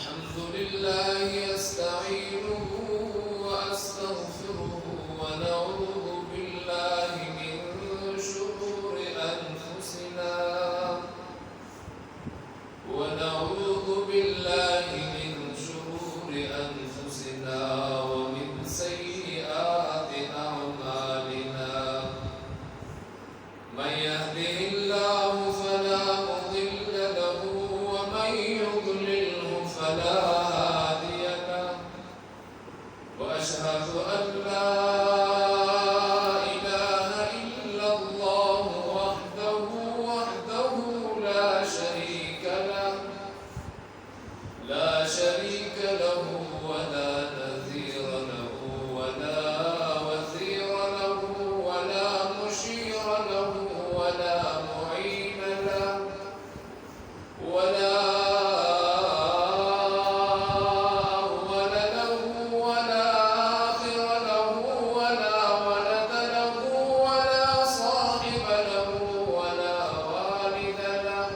الحمد لله أستعينه وأستغفره ونعوذ بالله من شرور أنفسنا ومن سيئات أعمالنا من يهده الله فلا مضل له ومن يضلله فلا هادي له وأشهد أن لا إله إلا الله وحده لا شريك له ولا نذير له ولا وزير له ولا مشير له ولا معين له ولا أول له ولا آخر له ولا ولد له ولا صاحب له ولا والد له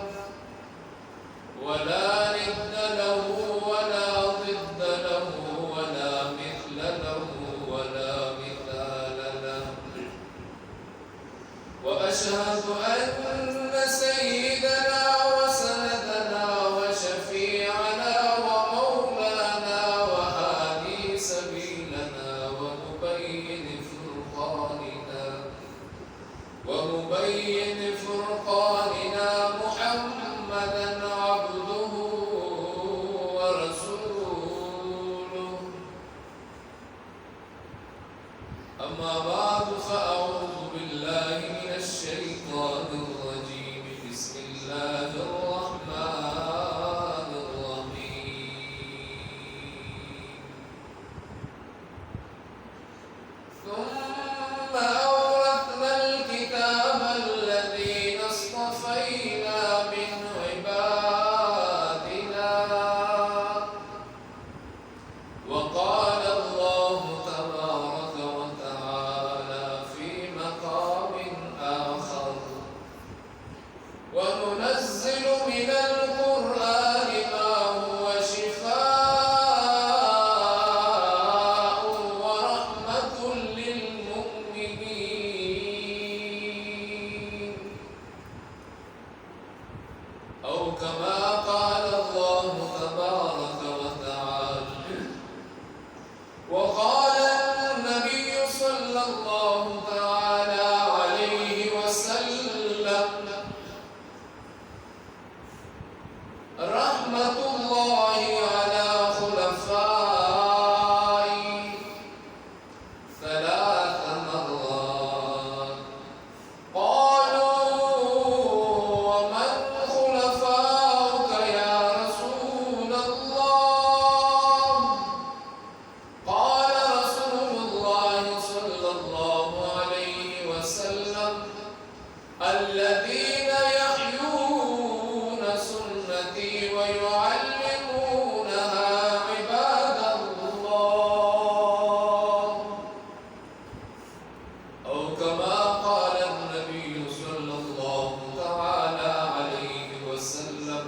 ولا ند له ولا ضد له ولا مثل له ولا مثال له وأشهد أن سيدنا وسندنا وشفيعنا ومولانا وهادي سبيلنا ومبين فرقاننا محمدا عبده ورسوله أما بعد فأعوذ بالله من الشيطان الرجيم بسم الله الرحمن الرحيم ثم أورثنا الكتاب الذين اصطفينا من عبادنا وقال الله تبارك وتعالى في مقام آخر وننزل من القرآن ما هو شفاء ورحمة للمؤمنين أو كما قال الله تبارك وتعالى وقال النبي صلى الله تعالى عليه وسلم رحمة الله على خلفائه ثلاث مرات قالوا ومن خلفاؤك يا رسول الله قال رسول الله صلى الله عليه وسلم الذين يحيون سنتي ويعلمونها عباد الله أو كما قال النبي صلى الله تعالى عليه وسلم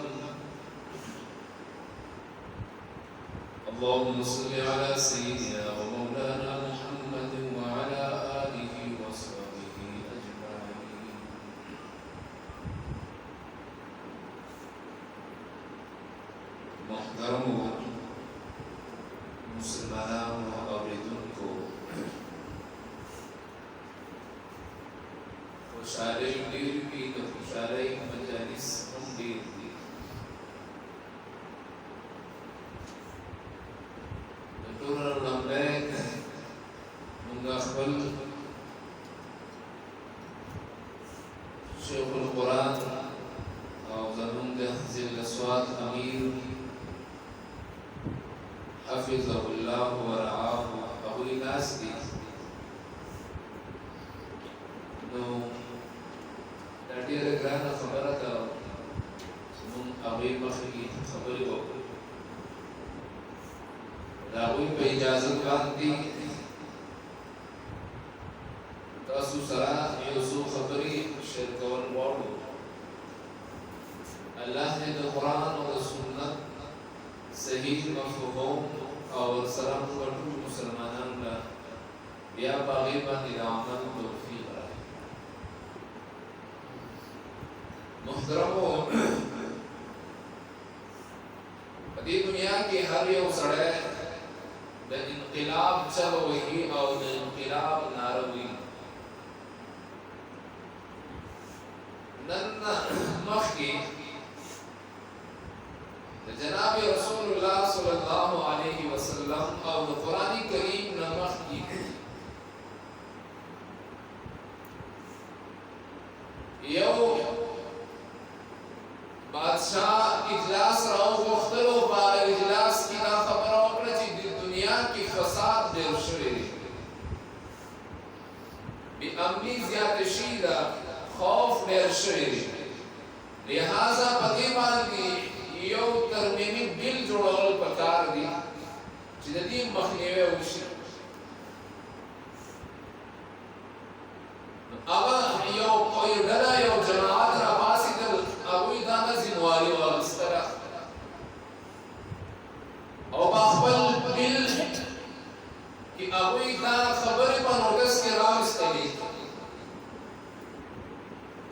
اللهم صل على سيدنا ومولانا محمد وعلى آله وصحبه أجمعين محترم مسلمان وأبردنكو خوشحالی ډیر وي د خوشحالۍ مجالس هم ډیر دي د ټولو لومړی موږ خپل شیخ القرآن او زموږ د حزب الأصوات امیر حفظه الله ورعاه هغوی ناست دي نو دا ډېره ګرانه خبره ده زموږ هغوی مخکې خبرې وکړو د هغوی په اجازه باندې تاسو سره یو څو خبرې شیر کول غواړو الله دې د قرآن او د سنت صحیح صحیح مفهوم او سلام ورکړو مسلمانانو له بیا باغی باندې د عمل توفیق راکړي. محترمو، په دې دنیا کې هر یو سړی د انقلاب چلو وهي او د انقلاب ناره وهي. نن مخکې د جناب رسول الله صلی الله علیه وسلم او د قرآن کریم نه مخکې یو بادشاہ اجلاس راوغوښتلو. په اجلاس کې دا خبره وکړه چې د دنیا کې فساد ډېر شوی دی، بې امني زیاته شوې ده، خوف ډېر شوی دی. لہذا په دې باندې یو ترمیمي بل جوړول پکار دي چې د دې مخنیوی وشي. هغه یو ډله یو جماعت راپاڅېدل، هغوی دا نظموالي واخیستله او په خپل بل کې هغوی دا خبرې په نوټس کې راوستلې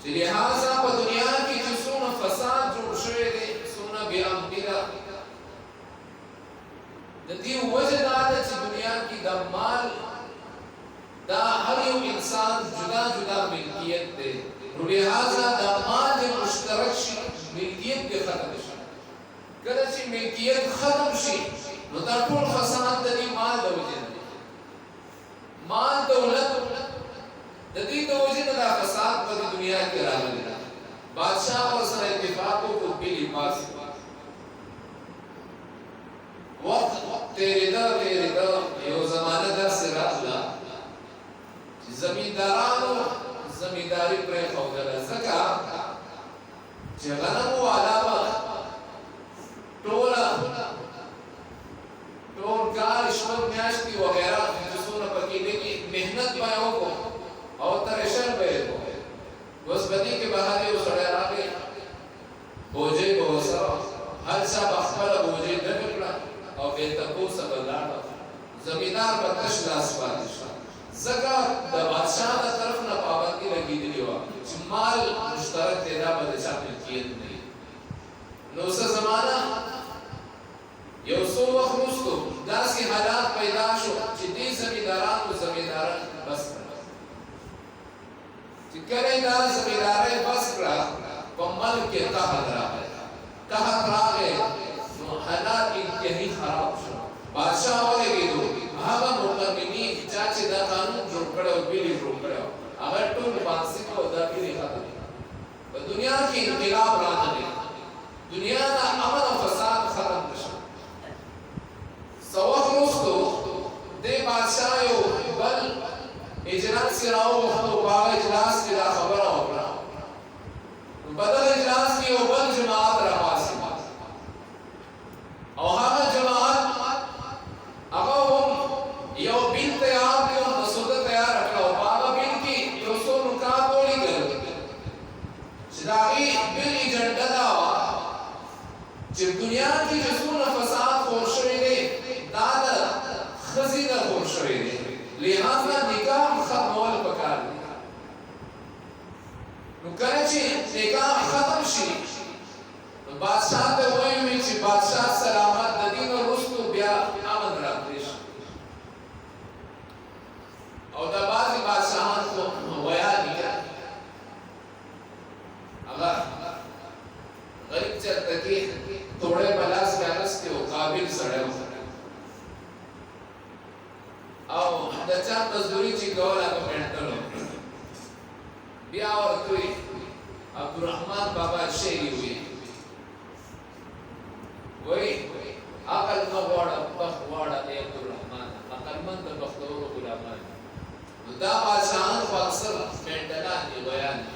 چې لہذا په دنیا کې چې څومره فساد جوړ شوی دی، څومره بې امني ده، د دې وجه دا ده چې دنیا کې د مال دا هر یو انسان جدا جدا ملکیت دی. نو لہذا دا مال مشترک شي، ملکیت دې ختم شي. کله چې ملکیت ختم شي نو دا ټول فساد د دې مال د وجې نه، مال دولت د دې د وجې نه دا فساد په دنیا کې راغلی دی. بادشاہ ورسره اتفاق وکړ، بلې پاس وخت تېرېده یو زمانه داسې راغله چې زمیندارانو زمینداري پرېښودله، ځکه چې غنمو والا به ټول کال شپږ میاشتې وغیره چې څومره پکې لګي محنت به یې وکړو او ترشر به یې وکړو. اوس په دې کې به هر یو سړی راغی، بوجۍ به ورسره، هر چا به خپله بوجۍ ډکه کړه او بې تپوسه به لاړه. زمیندار به تش لاس پاتې شو، ځکه د بادشاه د طرف نه پابندي لګېدلې وه چې مال مشترک دی، دا به د چا ملکیت نه وي. نو څه زمانه یو څو وخت وروستو داسې حالات پیدا شو چې دې زمیندارانو زمینداران بس کړه. چې کله یې دا زمیندارۍ بس کړه، په ملک کې قحط راغی، نو حالات انتهایي خراب شو. بادشاه ولګېدو، هغه مؤمنین چا چې دا قانون جوړ کړی او بل یې جوړ کړی هغه ټول پانسي کړو، دا بل یې ختم کړه. په دنیا کې انقلاب راغلی، دنیا نه امن او فساد ختم شو. څه وخت وروستو دې بادشاه یو بل اجلاس یې راوغوښتو، په هغه اجلاس کې دا خبره وکړه. په دغه اجلاس کې یو بل جماعت راپاڅېد او هغه جماعت هغه هم یو بل تیار کړ، مسوده تیار کړه او په هغه بل کې یو څو نکات ولیکل چې د هغې بل ایجنډه دا وه چې دنیا کې چې څومره فساد خور شوی دی دا د ښځې نه خور شوی دی، لہذا نکاح ختمول پکار دی. نو کله چې نکاح ختم شي نو بادشاه ته وایي چې بادشاه سلامت، د دې نه وروستو بیا امن راپرې شي. او دا بعضې بادشاهان خو ویل دي هغه غریب چېرته کې توړی په لاس کې اخیستی و، قابل سړی و او د چا مزدوري چې کوله هغه پېنټل و. بیا ورته وایي عبدالرحمن بابا شعري وایي عقل مه غواړه، بخت غواړه ای عبدالرحمن، عقلمند د بختورو غلامان. نو دا بادشاهان خو اکثر پېنټلان دي، ویان دي.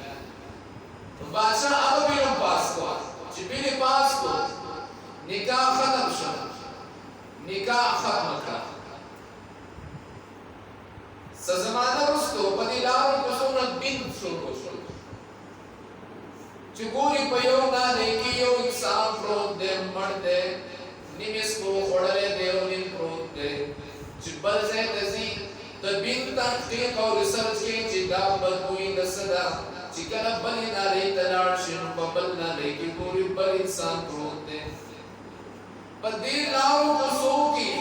نو بادشاه هغه بل هم پاس کړه چې بل یې پاس کړو، نکاح ختم شو، نکاح ختمه کړه. څه زمانه وروستو په دې لارو کې څومره بند شروع شو چې ګوري په یو دانې کې یو انسان پروت دی، مړ دی، نیمس کو خوڑلے دیو نیم پروت دے چبل سے تزی تبین تحقیق اور ریسرچ کی چدا بدبوئی دسدا چکن بلی نالے تلاشن ببل نالے کی پوری بل انسان پروت دے بدیر لاؤ کسو کی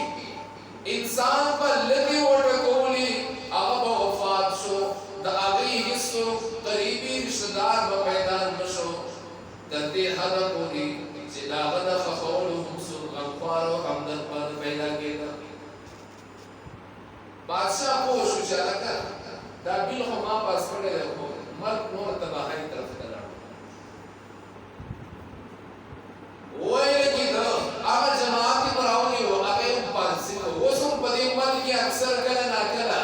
انسان پر لگی وٹکولی آبا وفات شو دا آگئی حصو قریبی رشتدار بپیدان بشو دردی حدا کولی چدا غدا خخولو حمسو غفارو حمدن پر پیدا کیدا بادشاہ پوشو چاہتا دا بیل خو ما پاس پڑے رکھو ملک نور تباہی طرف دلڑ وہی لگی دا آگا جماعتی پر آؤنی ہو آگے ام پانسی ہو وہ سن پدی مل کی اکثر کلا نا کلا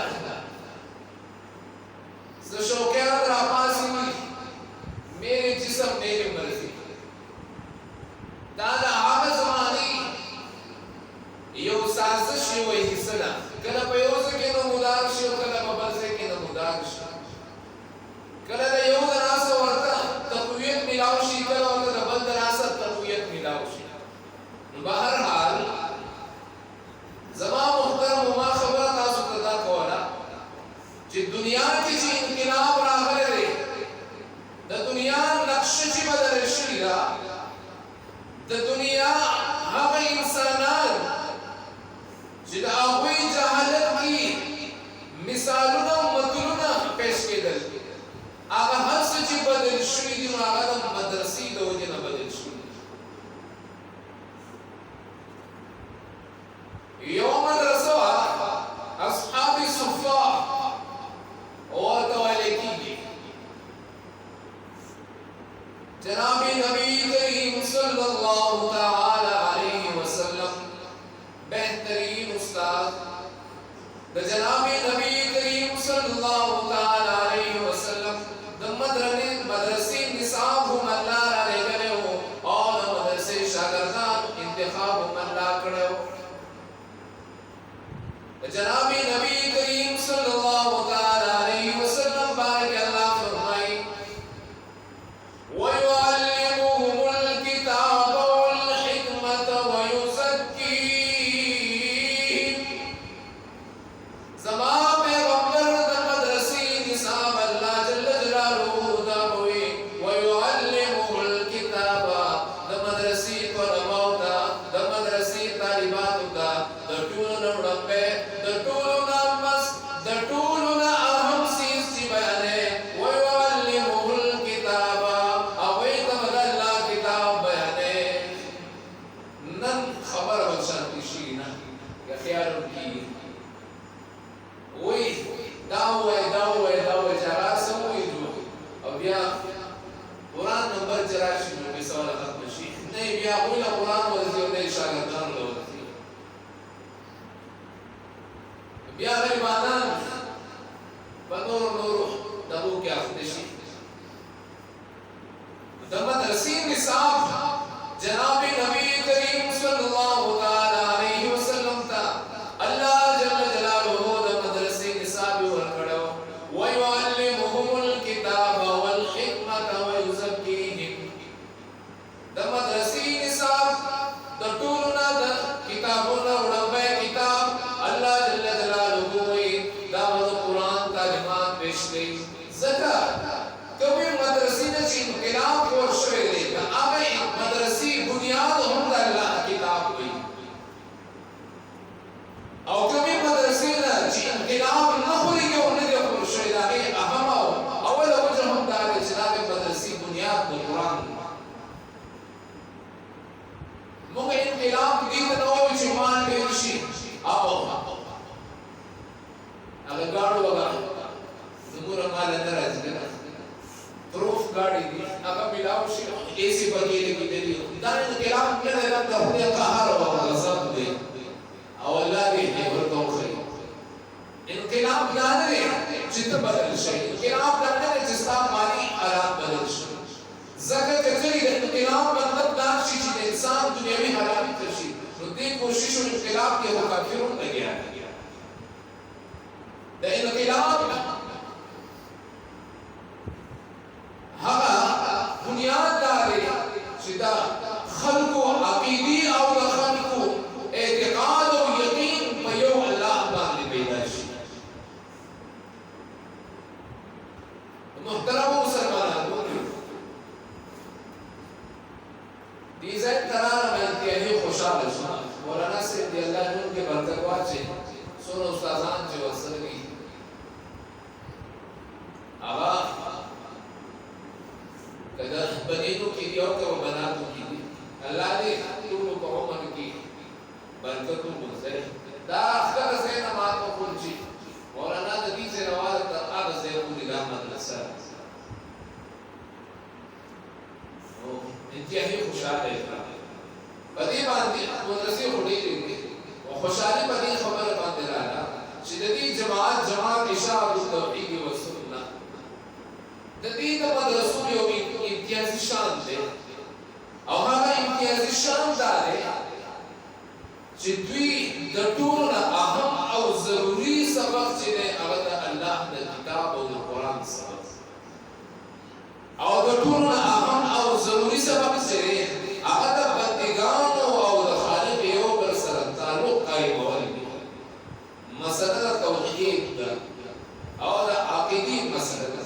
شوکیان را پاسی ہوئی میرے جسم میرے مرضی دادا آگا زمانی یو سازش یو حصہ کلا پیوزه کې نو مدار شي او کلا په بل ځای کې نو مدار شي کلا د یو دراسه ورته تقویت ملاو شي کلا ورته د بل دراسه تقویت ملاو شي بهر حال زما محترم ما خبره تاسو ته دا کوله چې دنیا کې چې انقلاب راغلی دی د دنیا نقشه چې بدل شوې ده د دنیا هغه انسانان چې د هغوی جهالت کې مثالونه او متلونه پیش کېدل هغه هر څه چې بدل شوي دي نو هغه د مدرسې د وجې نه بدل شوي یو مدرسه وه اصحاب صفا ورته ویلی کېږي جناب نبی کریم صلی الله تعالی علیه وسلم بہترین استاد دا جناب نبی کریم صلی اللہ تعالی علیہ وسلم دا مدرسی نصاب ہم اللہ را لے گلے ہو اور دا مدرسی شاگردان انتخاب ہم اللہ کرے ہو دا جناب نبی کریم صلی اللہ تعالی علیہ وسلم بارک اللہ فرمائی وَيُعَلِّمُهُمُ الْكِتَابَ وَالْحِكْمَةَ وَيُزَكِّيهِمْ زمان پیغمبر دا مدرسی نصاب اللہ جل جلالہ دا ہوئی وَيُعَلِّمُهُ الْكِتَابَ دا مدرسی قرماؤ دا مدرسی طالبات دا ٹولنا اڑپے دا ٹولنا مس دا ٹولنا اہم سیز چی بیانے وَيُعَلِّمُهُ الْكِتَابَ اوئی تمد اللہ کتاب بیانے نن خبر بخشانتی شینا یا خیال کی وہی داوے چارا سموئی جو اب بیا قرآن نمبر چراشی جو بی سوال ختم شی نہیں بیا اولا قرآن ورزی و نہیں شاگردان لورزی بیا غیبانان بنور نورو دبو کیا خدشی دمدرسی نصاب جناب نبی کریم صلی اللہ تعالی علیہ وسلم تا اللہ جل جلالہ وَيُعَلِّمُهُمُ الْكِتَابَ وَالْحِكْمَةَ وَيُزَكِّيهِمْ دا مدرسی نصاب دا ٹولنا دا کتابونا اڑبے کتاب اللہ جل جلالہ ہوئی دا مدر قرآن تعلیمات پیش گئی زکاة کبھی مدرسی نا چی انقلاب پورشوے دے دا آگئی مدرسی بنیاد ہم دا اللہ کتاب ہوئی او کبھی مدرسی نا چی انقلاب نخوری کے انہیں دے پورشوے دا اے اہم اول وجہ ہم دا کہ جناب مدرسی بنیاد دا قرآن مونگا انقلاب دیتا نووی چی مان لیوشی اگر گاڑو اگر نمورا مال اندر آج دینا پروف گاڑی دی اگر ملاوشی ایسی بگیلے کی دیلی دان انقلاب میں دینا دا خودی قہر و غصب دے او اللہ دی حبر توخی انقلاب دانے جت بدل شئی انقلاب دانے جستا مالی حالات بدل شئی زکر کتری انقلاب مطلب دانشی چیز انسان دنیاوی حالاتی ترشی ردی کوشش و انقلاب کے وہ کافرون لگیا ہے دا انقلاب ہاں بنیاد دارے چیزا خلقو عقیدی او دا خلقو دی الله نور کې برکت واچي سونه استادان چې وسرګي هغه کله بنینو کې یو ته بناتو کې الله دې ټول په عمر کې برکت وکړي دا اخر زين ما تقول شيء مولانا د دې سره واده ته هغه ځای په دې ګام مدرسه او انتهایی خوشاله په دې باندې مدرسې وړي او خوشاله په دې خبره باندې راځه چې د دې جماعت اشاعه التوحید و سنت د دې د مدرسو یو امتیازي شان دی او هغه امتیازي شان دی چې دوی د ټولو نه اهم او ضروري سبق چې دی هغه د الله د کتاب او د قرآن سبق او د ټولو نه اهم او ضروري سبق چې دی هغه د بندګانو او د خالق یو بل سره تعلق قایمول دي مسله توحید ده او د عقیدې مسله ده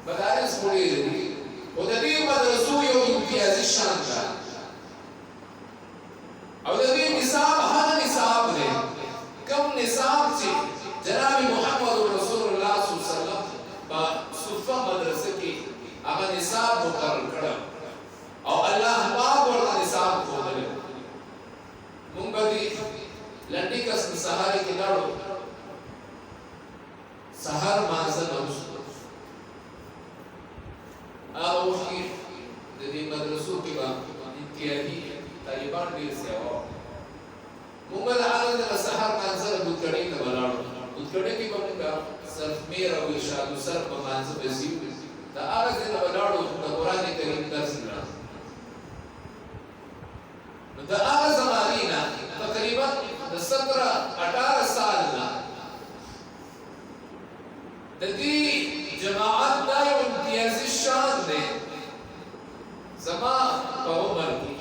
مدارس پوری دي او د دې مدرسو یو امتیازي شان ده او د دې نصاب هغه نصاب دی کوم نصاب چې جناب محمد رسول الله صلی الله علیه وسلم په صفه مدرسه کې هغه نصاب مقرر کړ او الله پاک ورته نصاب خوندل مونږ به لنډی کس سهار کې لاړو سهار مازه نو او خیر د دې مدرسو کې به انتیاهي طالبان ډیر سیوا موږ له هغه د سحر منظر بوتړې ته ولاړو بوتړې کې به موږ صرف میر او ارشاد سر په منځ به زیو دا هغه ځای ته ولاړو د قران کریم درس نه نو دا هغه زمانه نه تقریبا د 17-18 سال نه د دې جماعت دا یو امتیازي شان دی زما په عمر کې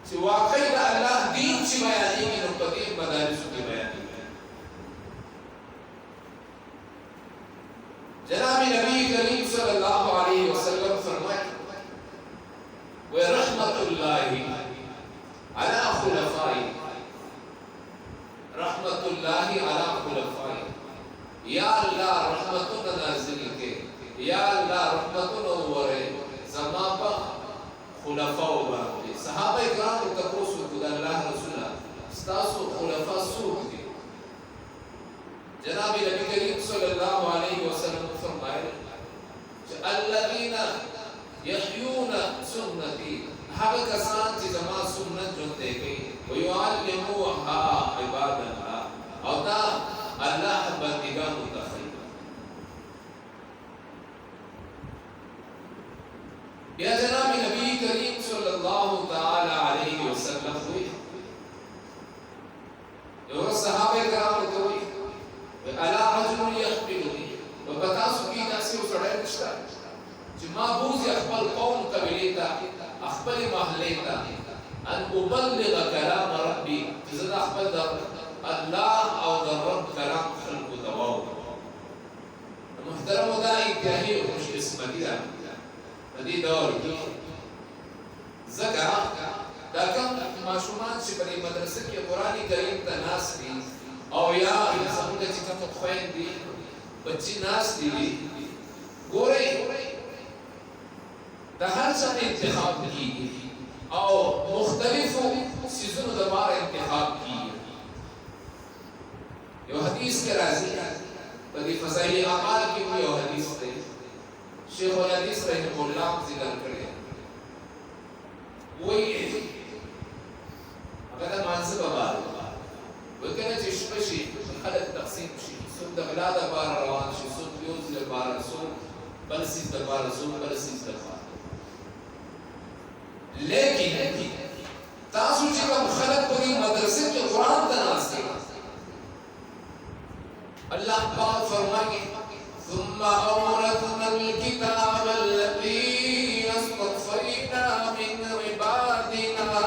چې واقعي د الله دین چې بیانېږي نو په دې مدارسو کې بیانېږي جناب نبی کریم صلی الله علیه وسلم فرمایي ورحمت الله علی خلفائه رحمت الله علی خلفائه یا الله رحمتونه نازل کې یا الله رحمتونه وره زما په خلفاء باندې صحابه کرام ته تاسو د الله رسول تاسو خلفاء څوک دي جناب نبی کریم صلی الله علیه وسلم فرمایي چې الذين يحيون سنتي هغه کسان چې زما سنت ژوندۍ کوي ويعلموها عباد الله او دا الله بندگانو ته ښيي بیا جناب نبی کریم صلی الله تعالی علیه وسلم وی یو صحابه کرام ته وی الا رجل يخبرني وبتاسو کی داسې وسړی نشته چې ما بوز خپل قوم قبیله ته خپل محله ته ان ابلغ کلام ربي زه خپل الله او د رب کلام خلق دواو محترم دا انتهایی خوش قسمتی ده دې دور کې زکه دا کوم ماشومان چې په مدرسې کې قرآني کریم ته ناس دي او یا زموږ چې کوم خويندې بچي ناس دي ګورې د هر څه انتخاب کیږي او مختلفو سيزونو د بار انتخاب کیږي یو حدیث کې راځي په دې فضایل اعمال کې یو حدیث دی شیخ الحدیث رحمه الله ذکر کړی وایي هغه د منصب بابا وکړه چې شپشي خلک تقسیم شي څوک د غلا د بار روان شي څوک یوز د بار څوک بل سیس د بار څوک بل سیس د بار لیکن تاسو چې کوم خلک په مدرسې کې قرآن ته ناست الله پاک فرمایي ثم أورثنا الكتاب الذين اصطفينا من عبادنا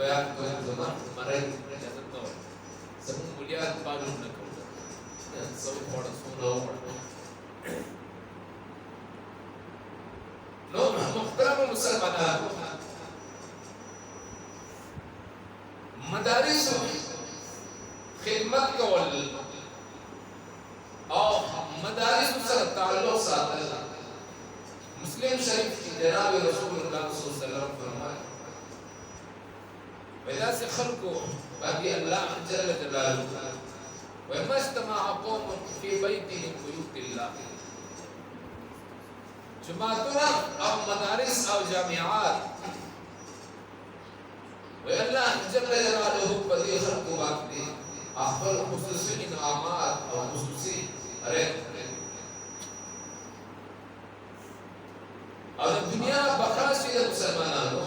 بیان کوم زمان مرای اجازه نو سمون بنیاد پالو نه کوم سو پړ سونو نو محترم مسلمانانو مدارس خدمت کول او مدارس سره تعلق ساتل مسلم شریف کی جناب رسول الله صلی الله علیه وسلم فرمائے وإذا خلقوا باقي الله جل جلاله وما اجتمع قوم في بيت من بيوت الله جماعتنا او مدارس او جامعات والله جل جلاله بدي خلقوا باقي اخبر خصوصي انعامات او خصوصي او دنیا بخاصی د مسلمانانو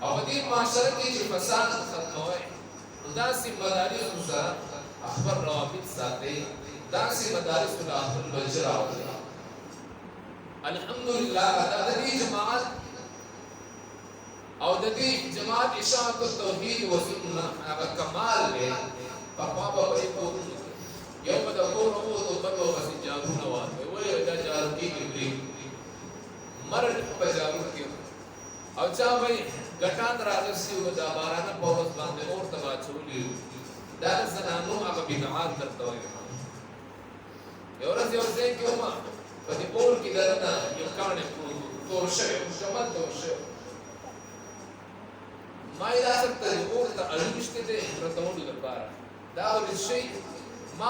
او دې معاشره کې چې فساد ختموي داسې مدارس سره اخبار روابط ساتي داسې مدارس له خپل بچر راوړي الحمدلله د دې جماعت او د دې جماعت اشاعت التوحید و سنت هغه کمال دی په بابا په پور یو په دغه ورو ته په واسي جارو نه وایي وایي دا جارو کې مرد په جارو کې او چا وایي ګټان راغسي و دا باران په ورځ باندې اور تبا چولې دا زنانو هغه بدعات درته وایي یو ورځ یو ځای کې ما په دې اور کې درنه یو کانه تور شوی شمال تور شوی ما یې راځته اور ته اړیشته دې راتول لپاره دا ورشي ما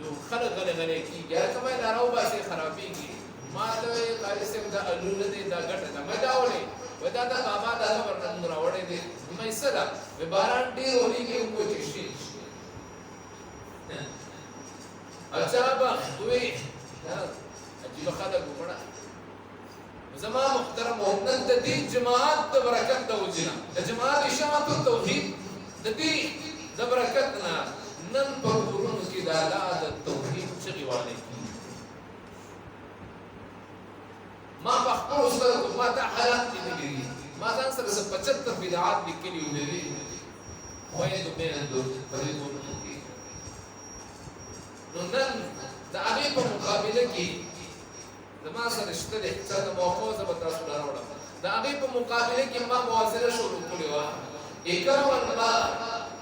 جو خلق غلې کیږي کمه دا راو باسي خرابيږي ما ته قاری سم دا الونه دې دا ګټه دا مې دا ولې ودا دا بابا دا ورنن راوړې دې مې صدا به باران ډیر وريږي کو چشي اچھا با دوی عجیب خلق ومړه زما محترم نن د دې جماعت د برکت د وجنا د جماعت اشاعت التوحید د دې د برکت نه نن په ورونو کې د الله د توحید چغې وانه ما په خپل سره ما ته حالات دي دي ما ځان سره 75 بدعات لیکلي وي دي وایي د بیندو پرېدو نو نن د هغه په مقابله کې زما سره شته د څه موقوزه به تاسو راوړم د هغه په مقابله کې ما موازنه شروع کړې و 51 ما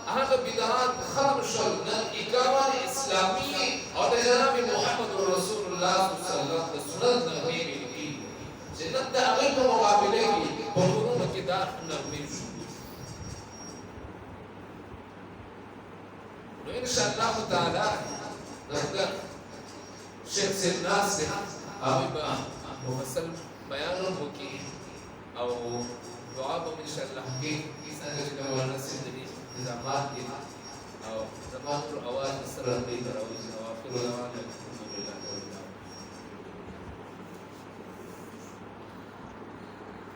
هغه بدعات ختم شول نن 51 اسلامي او د جناب محمد رسول الله صلی الله علیه وسلم د سنت نبی کې جنت د هغه په مقابله کې په ورونو کې دا نبی نو ان شاء الله تعالی دغه شیخ سیدناس او مفصل بیان وکي او دعا به ان شاء الله کې څنګه چې مولانا سیدنی نظامات او زمانو اواز سره دې راوځي او اخر دعوانا